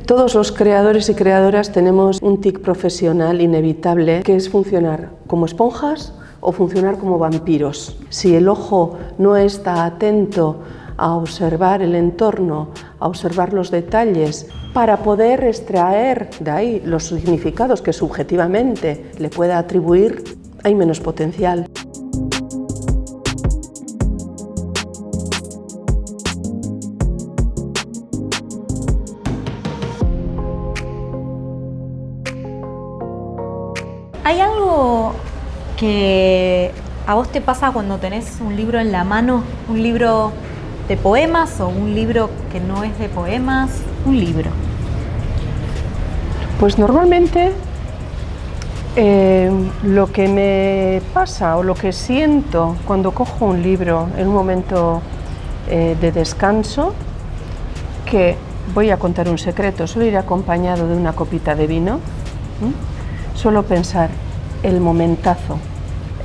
Todos los creadores y creadoras tenemos un tic profesional inevitable, que es funcionar como esponjas o funcionar como vampiros. Si el ojo no está atento a observar el entorno, a observar los detalles, para poder extraer de ahí los significados que subjetivamente le pueda atribuir, hay menos potencial. ¿Hay algo que a vos te pasa cuando tenés un libro en la mano? ¿Un libro de poemas o un libro que no es de poemas? Un libro. Pues normalmente lo que me pasa o lo que siento cuando cojo un libro en un momento de descanso, que voy a contar un secreto, suelo ir acompañado de una copita de vino, suelo pensar el momentazo.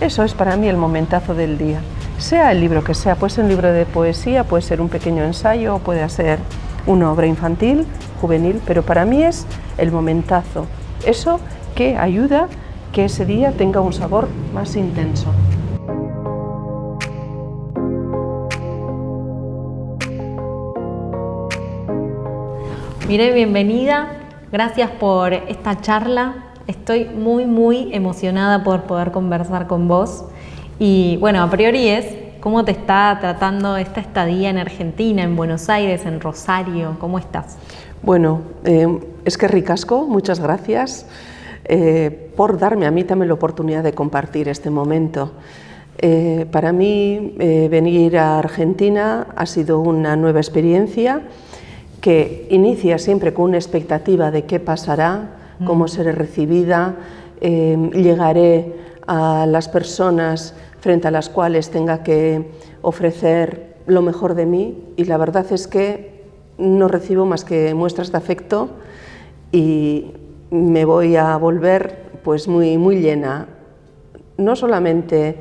Eso es para mí el momentazo del día. Sea el libro que sea, puede ser un libro de poesía, puede ser un pequeño ensayo, puede ser una obra infantil, juvenil, pero para mí es el momentazo. Eso que ayuda que ese día tenga un sabor más intenso. Mireille, bienvenida. Gracias por esta charla. Estoy muy emocionada por poder conversar con vos. Y bueno, a priori es cómo te está tratando esta estadía en Argentina, en Buenos Aires, en Rosario. ¿Cómo estás? Bueno, es que ricasco, muchas gracias por darme a mí también la oportunidad de compartir este momento. Para mí venir a Argentina ha sido una nueva experiencia que inicia siempre con una expectativa de qué pasará, cómo seré recibida, llegaré a las personas frente a las cuales tenga que ofrecer lo mejor de mí, y la verdad es que no recibo más que muestras de afecto y me voy a volver pues muy llena, no solamente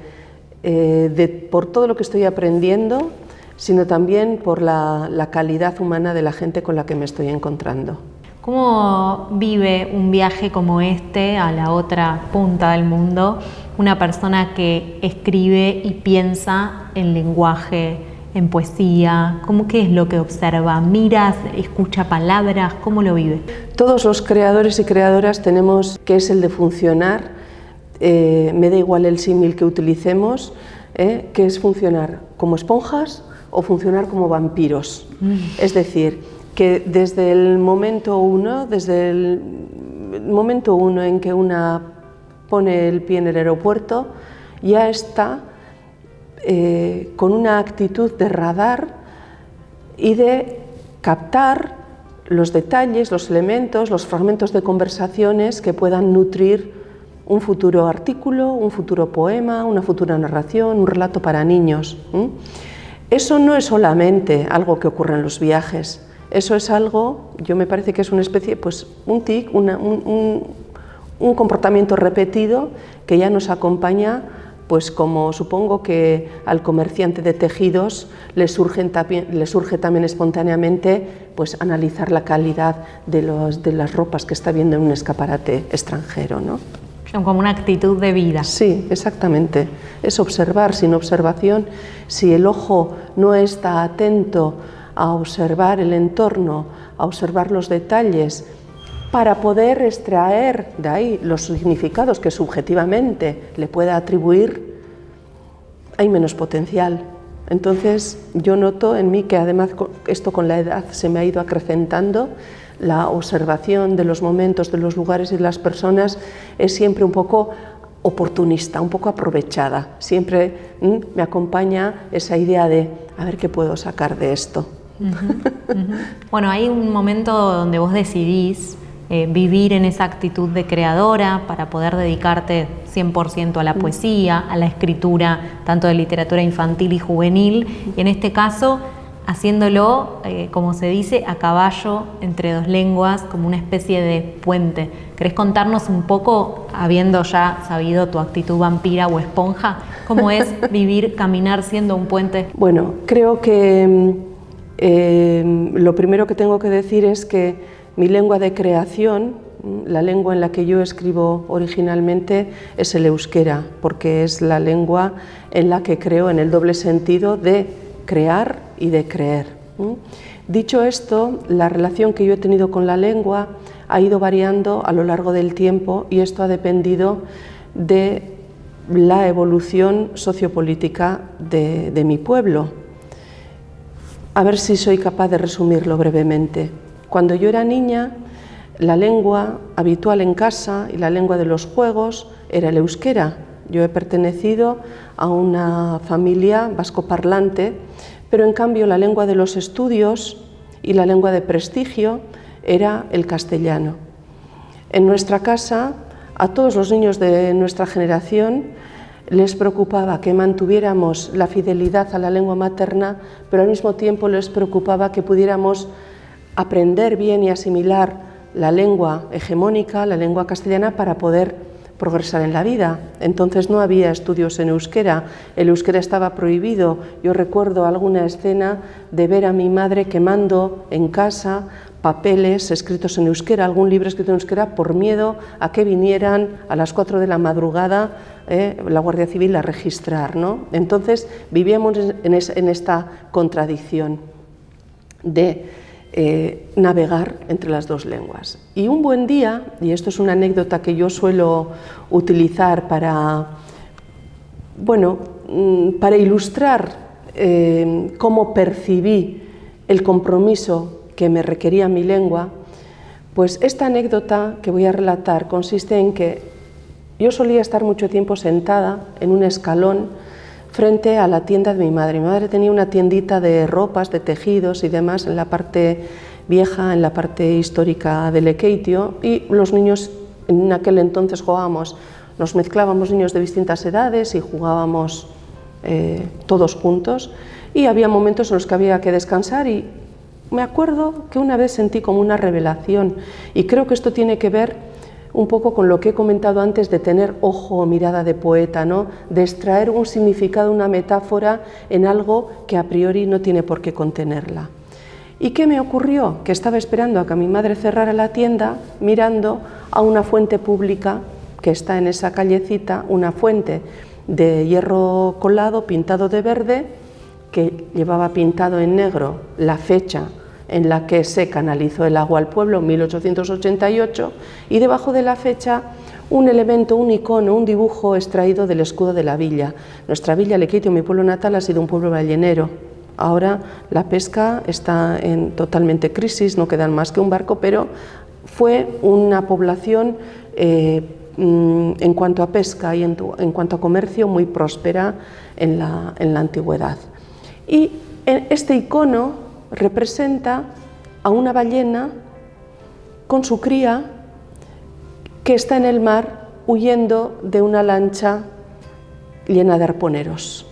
por todo lo que estoy aprendiendo, sino también por la calidad humana de la gente con la que me estoy encontrando. ¿Cómo vive un viaje como este a la otra punta del mundo una persona que escribe y piensa en lenguaje, en poesía? ¿Qué es lo que observa? ¿Miras, escucha palabras? ¿Cómo lo vive? Todos los creadores y creadoras tenemos que es el de funcionar, me da igual el símil que utilicemos, que es funcionar como esponjas o funcionar como vampiros. Es decir, que desde el momento uno en que una pone el pie en el aeropuerto, ya está con una actitud de radar y de captar los detalles, los elementos, los fragmentos de conversaciones que puedan nutrir un futuro artículo, un futuro poema, una futura narración, un relato para niños. Eso no es solamente algo que ocurre en los viajes. Eso es algo, yo me parece que es una especie, pues un tic, un comportamiento repetido que ya nos acompaña, pues como supongo que al comerciante de tejidos le surge también espontáneamente pues analizar la calidad de las ropas que está viendo en un escaparate extranjero, ¿no? Como una actitud de vida. Sí, exactamente. Es observar. Sin observación, si el ojo no está atento a observar el entorno, a observar los detalles, para poder extraer de ahí los significados que subjetivamente le pueda atribuir, hay menos potencial. Entonces yo noto en mí que además esto con la edad se me ha ido acrecentando, la observación de los momentos, de los lugares y de las personas es siempre un poco oportunista, un poco aprovechada. Siempre me acompaña esa idea de a ver qué puedo sacar de esto. Bueno, hay un momento donde vos decidís vivir en esa actitud de creadora para poder dedicarte 100% a la poesía, a la escritura, tanto de literatura infantil y juvenil, y en este caso haciéndolo, como se dice, a caballo entre dos lenguas, como una especie de puente. ¿Querés contarnos un poco, habiendo ya sabido tu actitud vampira o esponja, cómo es vivir, caminar siendo un puente? Bueno, creo que lo primero que tengo que decir es que Mi lengua de creación, la lengua en la que yo escribo originalmente, es el euskera, porque es la lengua en la que creo en el doble sentido de crear y de creer. Dicho esto, la relación que yo he tenido con la lengua ha ido variando a lo largo del tiempo y esto ha dependido de la evolución sociopolítica de mi pueblo. A ver si soy capaz de resumirlo brevemente. Cuando yo era niña, la lengua habitual en casa y la lengua de los juegos era el euskera. Yo he pertenecido a una familia vascoparlante, pero en cambio la lengua de los estudios y la lengua de prestigio era el castellano. En nuestra casa, a todos los niños de nuestra generación les preocupaba que mantuviéramos la fidelidad a la lengua materna, pero al mismo tiempo les preocupaba que pudiéramos aprender bien y asimilar la lengua hegemónica, la lengua castellana, para poder progresar en la vida. Entonces no había estudios en euskera, el euskera estaba prohibido. Yo recuerdo alguna escena de ver a mi madre quemando en casa papeles escritos en euskera, algún libro escrito en euskera, por miedo a que vinieran a las 4 de la madrugada la Guardia Civil a registrar, ¿no? Entonces vivíamos en esta contradicción de navegar entre las dos lenguas. Y un buen día, y esto es una anécdota que yo suelo utilizar para ilustrar cómo percibí el compromiso que me requería mi lengua, pues esta anécdota que voy a relatar consiste en que yo solía estar mucho tiempo sentada en un escalón frente a la tienda de mi madre. Mi madre tenía una tiendita de ropas, de tejidos y demás en la parte vieja, en la parte histórica de Lekeitio, y los niños en aquel entonces jugábamos, nos mezclábamos niños de distintas edades y jugábamos todos juntos, y había momentos en los que había que descansar y me acuerdo que una vez sentí como una revelación, y creo que esto tiene que ver un poco con lo que he comentado antes de tener ojo o mirada de poeta, ¿no? De extraer un significado, una metáfora en algo que a priori no tiene por qué contenerla. ¿Y qué me ocurrió? Que estaba esperando a que mi madre cerrara la tienda, mirando a una fuente pública que está en esa callecita, una fuente de hierro colado pintado de verde, que llevaba pintado en negro la fecha en la que se canalizó el agua al pueblo, 1888, y debajo de la fecha un elemento, un icono, un dibujo extraído del escudo de la villa. Nuestra villa, Lekeitio, mi pueblo natal, ha sido un pueblo ballenero. Ahora la pesca está en totalmente crisis, no quedan más que un barco, pero fue una población en cuanto a pesca y en cuanto a comercio muy próspera en la antigüedad. Y este icono representa a una ballena con su cría que está en el mar huyendo de una lancha llena de arponeros.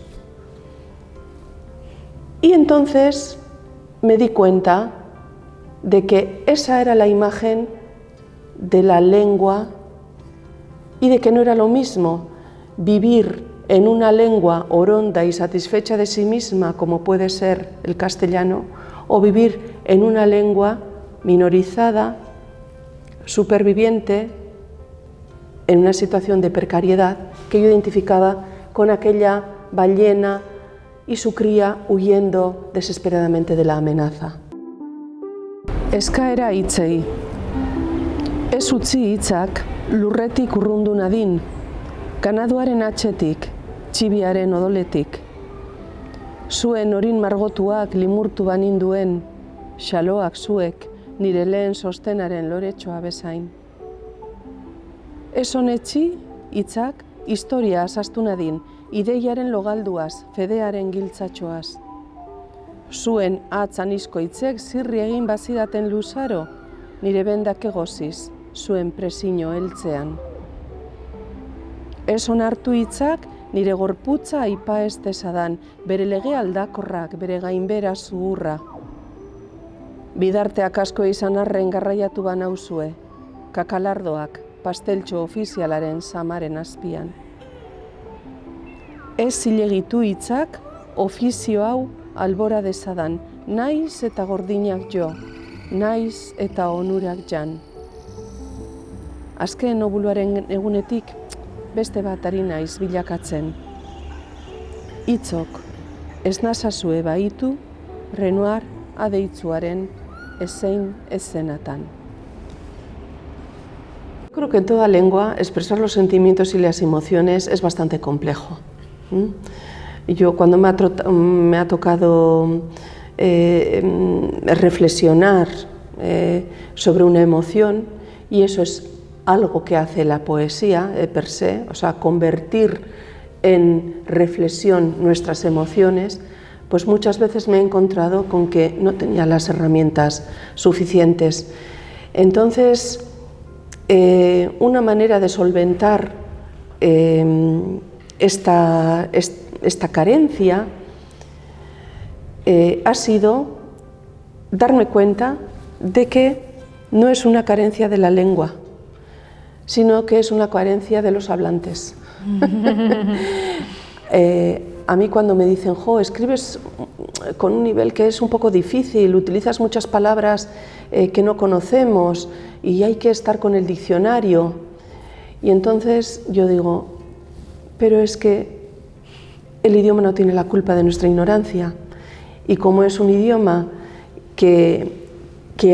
Y entonces me di cuenta de que esa era la imagen de la lengua y de que no era lo mismo vivir en una lengua oronda y satisfecha de sí misma, como puede ser el castellano, o vivir en una lengua minorizada, superviviente, en una situación de precariedad que yo identificaba con aquella ballena y su cría huyendo desesperadamente de la amenaza. Eskaera hitzei. Ez utzi hitzak lurretik urrundu nadin, ganaduaren atxetik, txibiaren odoletik. Zuen orin margotuak limurtu baninduen, xaloak zuek nire lehen sostenaren loretxoa bezain. Ez honetzi hitzak historia azaztu nadin, ideiaren logalduaz, fedearen giltzatxoaz. Zuen atzanizko hitzek zirri egin bazidaten luzaro, nire bendak egoziz, zuen presino heltzean. Ez onartu hitzak nire gorputza aipa ez dezadan, bere lege aldakorrak, bere gainbera zuhurra. Bidarteak asko izan arren garraiatu banauzue, kakalardoak pasteltxo ofizialaren samaren azpian. Ez zilegitu hitzak ofizio hau albora dezadan, naiz eta gordinak jo, naiz eta onurak jan. Azken obuluaren egunetik beste bat ari naiz bilakatzen. Hitzok ez nazazue baitu Renoir adeitzuaren ezein ezenatan. Creo que en toda lengua expresar los sentimientos y las emociones es bastante complejo. Yo cuando me ha tocado reflexionar sobre una emoción, y eso es algo que hace la poesía per se, o sea, convertir en reflexión nuestras emociones, pues muchas veces me he encontrado con que no tenía las herramientas suficientes. Entonces, una manera de solventar esta carencia ha sido darme cuenta de que no es una carencia de la lengua, sino que es una carencia de los hablantes. A mí cuando me dicen, escribes con un nivel que es un poco difícil, utilizas muchas palabras que no conocemos y hay que estar con el diccionario. Y entonces yo digo, pero es que el idioma no tiene la culpa de nuestra ignorancia. Y como es un idioma que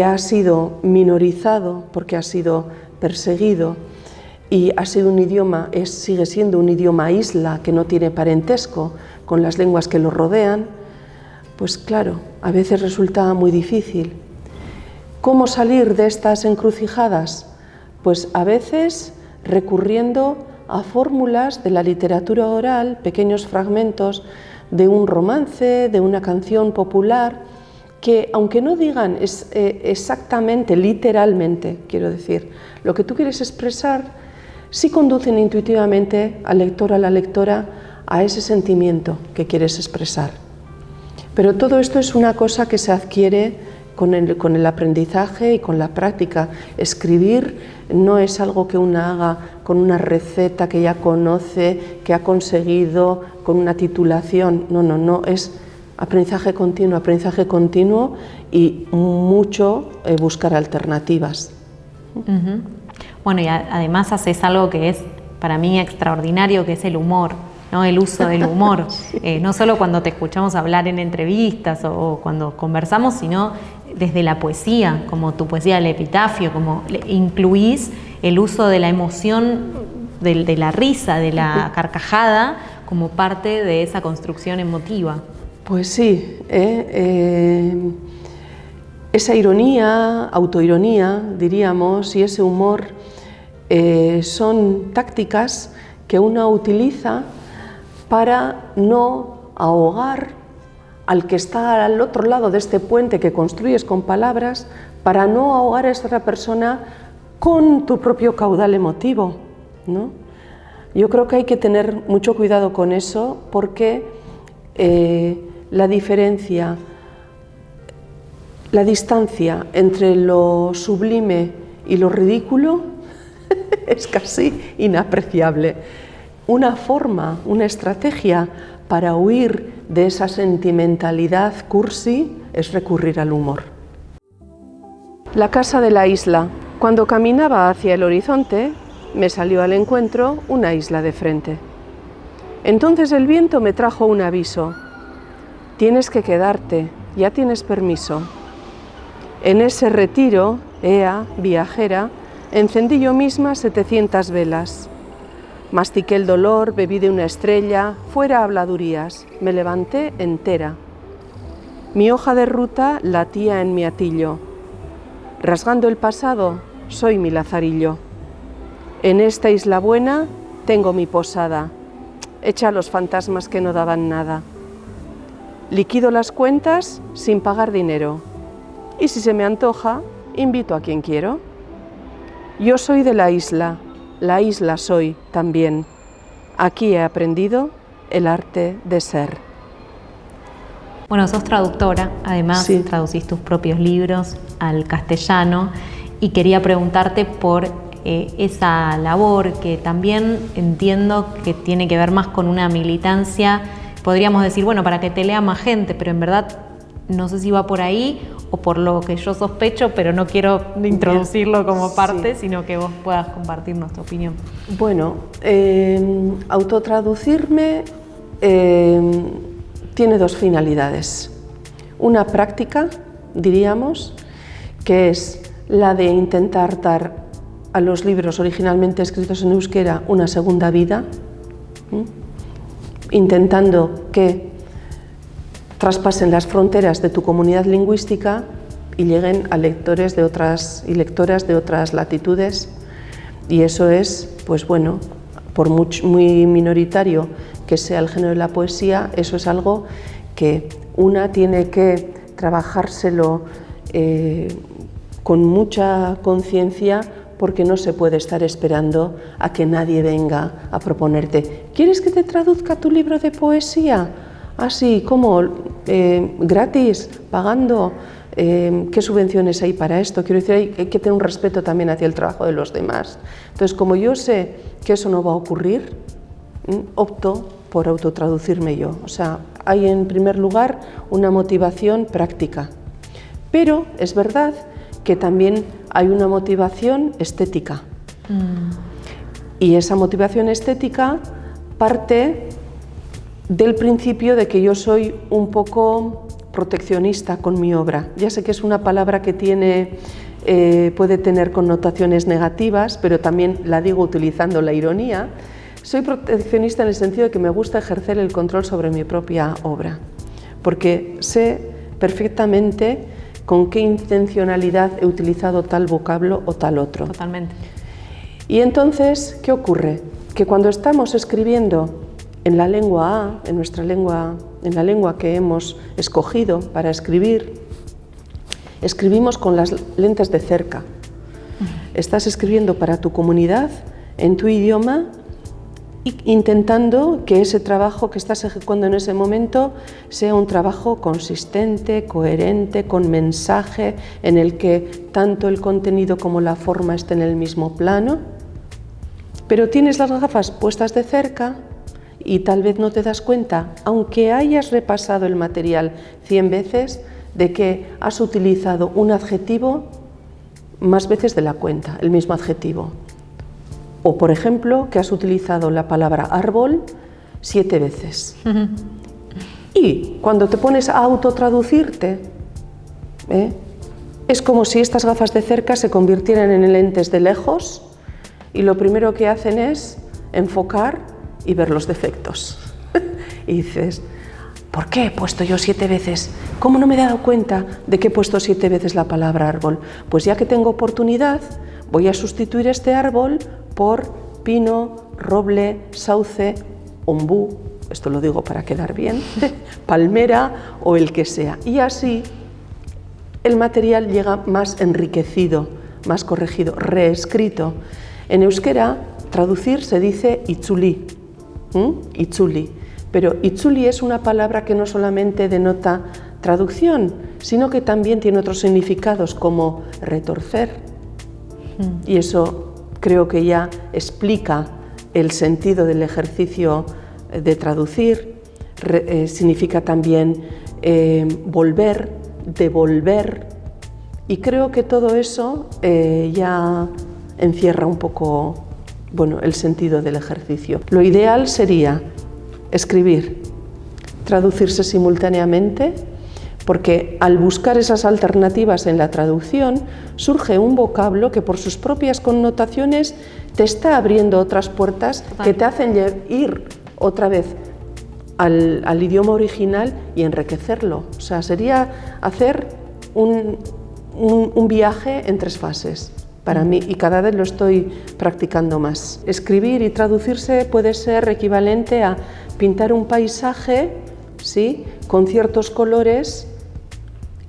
ha sido minorizado porque ha sido perseguido, y ha sido un idioma, sigue siendo un idioma isla que no tiene parentesco con las lenguas que lo rodean, pues claro, a veces resulta muy difícil. ¿Cómo salir de estas encrucijadas? Pues a veces recurriendo a fórmulas de la literatura oral, pequeños fragmentos de un romance, de una canción popular, que aunque no digan exactamente, literalmente, quiero decir, lo que tú quieres expresar, sí conducen intuitivamente al lector o a la lectora a ese sentimiento que quieres expresar. Pero todo esto es una cosa que se adquiere con el aprendizaje y con la práctica. Escribir no es algo que una haga con una receta que ya conoce, que ha conseguido, con una titulación. No, es aprendizaje continuo y mucho buscar alternativas. Uh-huh. Bueno, y además haces algo que es para mí extraordinario, que es el humor, ¿no? El uso del humor. No solo cuando te escuchamos hablar en entrevistas o cuando conversamos, sino desde la poesía, como tu poesía del epitafio, como incluís el uso de la emoción, de la risa, de la carcajada, como parte de esa construcción emotiva. Pues sí, esa ironía, autoironía, diríamos, y ese humor son tácticas que uno utiliza para no ahogar al que está al otro lado de este puente que construyes con palabras, para no ahogar a esta persona con tu propio caudal emotivo, ¿no? Yo creo que hay que tener mucho cuidado con eso porque la distancia entre lo sublime y lo ridículo es casi inapreciable. Una forma, una estrategia para huir de esa sentimentalidad cursi es recurrir al humor. La casa de la isla. Cuando caminaba hacia el horizonte, me salió al encuentro una isla de frente. Entonces el viento me trajo un aviso. Tienes que quedarte, ya tienes permiso. En ese retiro, ea, viajera, encendí yo misma 700 velas. Mastiqué el dolor, bebí de una estrella, fuera habladurías, me levanté entera. Mi hoja de ruta latía en mi atillo. Rasgando el pasado, soy mi lazarillo. En esta isla buena tengo mi posada, hecha a los fantasmas que no daban nada. Liquido las cuentas sin pagar dinero. Y si se me antoja, invito a quien quiero. Yo soy de la isla soy también. Aquí he aprendido el arte de ser. Bueno, sos traductora, además sí. Traducís tus propios libros al castellano y quería preguntarte por esa labor que también entiendo que tiene que ver más con una militancia, podríamos decir, bueno, para que te lea más gente, pero en verdad no sé si va por ahí o por lo que yo sospecho, pero no quiero introducirlo como parte, sino que vos puedas compartirnos tu opinión. Bueno, autotraducirme tiene dos finalidades. Una práctica, diríamos, que es la de intentar dar a los libros originalmente escritos en euskera una segunda vida, intentando que traspasen las fronteras de tu comunidad lingüística y lleguen a lectores de otras y lectoras de otras latitudes. Y eso es, pues bueno, por muy minoritario que sea el género de la poesía, eso es algo que una tiene que trabajárselo con mucha conciencia, porque no se puede estar esperando a que nadie venga a proponerte: ¿quieres que te traduzca tu libro de poesía? Así, ¿cómo? ¿Gratis? ¿Pagando? ¿Qué subvenciones hay para esto? Quiero decir, hay que tener un respeto también hacia el trabajo de los demás. Entonces, como yo sé que eso no va a ocurrir, opto por autotraducirme yo. O sea, hay en primer lugar una motivación práctica. Pero es verdad que también hay una motivación estética. Y esa motivación estética parte del principio de que yo soy un poco proteccionista con mi obra. Ya sé que es una palabra que puede tener connotaciones negativas, pero también la digo utilizando la ironía. Soy proteccionista en el sentido de que me gusta ejercer el control sobre mi propia obra, porque sé perfectamente con qué intencionalidad he utilizado tal vocablo o tal otro. Totalmente. Y entonces, ¿qué ocurre? Que cuando estamos escribiendo en la lengua A, en nuestra lengua, en la lengua que hemos escogido para escribir, escribimos con las lentes de cerca. Estás escribiendo para tu comunidad, en tu idioma, intentando que ese trabajo que estás ejecutando en ese momento sea un trabajo consistente, coherente, con mensaje, en el que tanto el contenido como la forma estén en el mismo plano. Pero tienes las gafas puestas de cerca y tal vez no te das cuenta, aunque hayas repasado el material 100 veces, de que has utilizado un adjetivo más veces de la cuenta, el mismo adjetivo. O, por ejemplo, que has utilizado la palabra árbol 7 veces. Y cuando te pones a autotraducirte, es como si estas gafas de cerca se convirtieran en lentes de lejos y lo primero que hacen es enfocar y ver los defectos. Y dices: ¿por qué he puesto yo 7 veces? ¿Cómo no me he dado cuenta de que he puesto 7 veces la palabra árbol? Pues ya que tengo oportunidad, voy a sustituir este árbol por pino, roble, sauce, ombú, esto lo digo para quedar bien, palmera o el que sea. Y así el material llega más enriquecido, más corregido, reescrito. En euskera, traducir se dice itzuli, itzuli. Pero itzuli es una palabra que no solamente denota traducción, sino que también tiene otros significados como retorcer. Y eso creo que ya explica el sentido del ejercicio de traducir. Significa también volver, devolver. Y creo que todo eso ya encierra un poco, bueno, el sentido del ejercicio. Lo ideal sería escribir, traducirse simultáneamente, porque al buscar esas alternativas en la traducción surge un vocablo que por sus propias connotaciones te está abriendo otras puertas que te hacen ir otra vez al idioma original y enriquecerlo. O sea, sería hacer un viaje en 3 fases para mí, y cada vez lo estoy practicando más. Escribir y traducirse puede ser equivalente a pintar un paisaje, ¿sí?, con ciertos colores,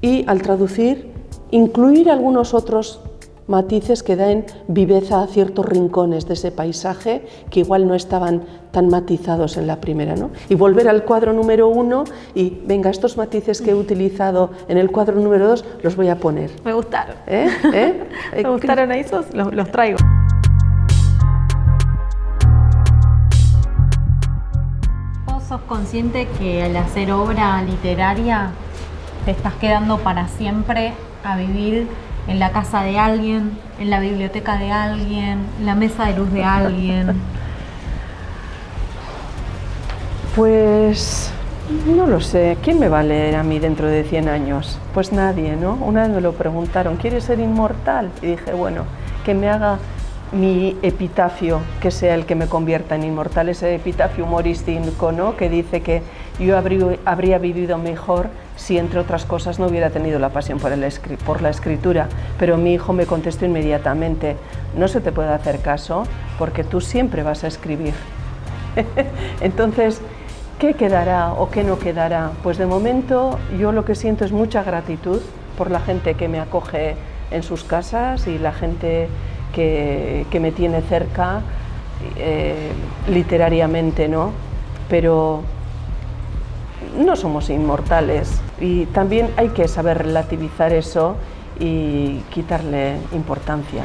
y al traducir incluir algunos otros matices que den viveza a ciertos rincones de ese paisaje que igual no estaban tan matizados en la primera, ¿no? Y volver al cuadro número 1 y venga, estos matices que he utilizado en el cuadro número 2 los voy a poner. Me gustaron. Me gustaron esos, los traigo. ¿Vos sos consciente que al hacer obra literaria te estás quedando para siempre a vivir en la casa de alguien, en la biblioteca de alguien, en la mesa de luz de alguien? Pues no lo sé. ¿Quién me va a leer a mí dentro de 100 años? Pues nadie, ¿no? Una vez me lo preguntaron, ¿quieres ser inmortal? Y dije, bueno, que me haga mi epitafio, que sea el que me convierta en inmortal, ese epitafio humorístico, ¿no? Que dice que yo habría vivido mejor si, entre otras cosas, no hubiera tenido la pasión por la escritura. Pero mi hijo me contestó inmediatamente, no se te puede hacer caso porque tú siempre vas a escribir. Entonces, ¿qué quedará o qué no quedará? Pues de momento yo lo que siento es mucha gratitud por la gente que me acoge en sus casas y la gente que me tiene cerca literariamente, ¿no? Pero no somos inmortales y también hay que saber relativizar eso y quitarle importancia.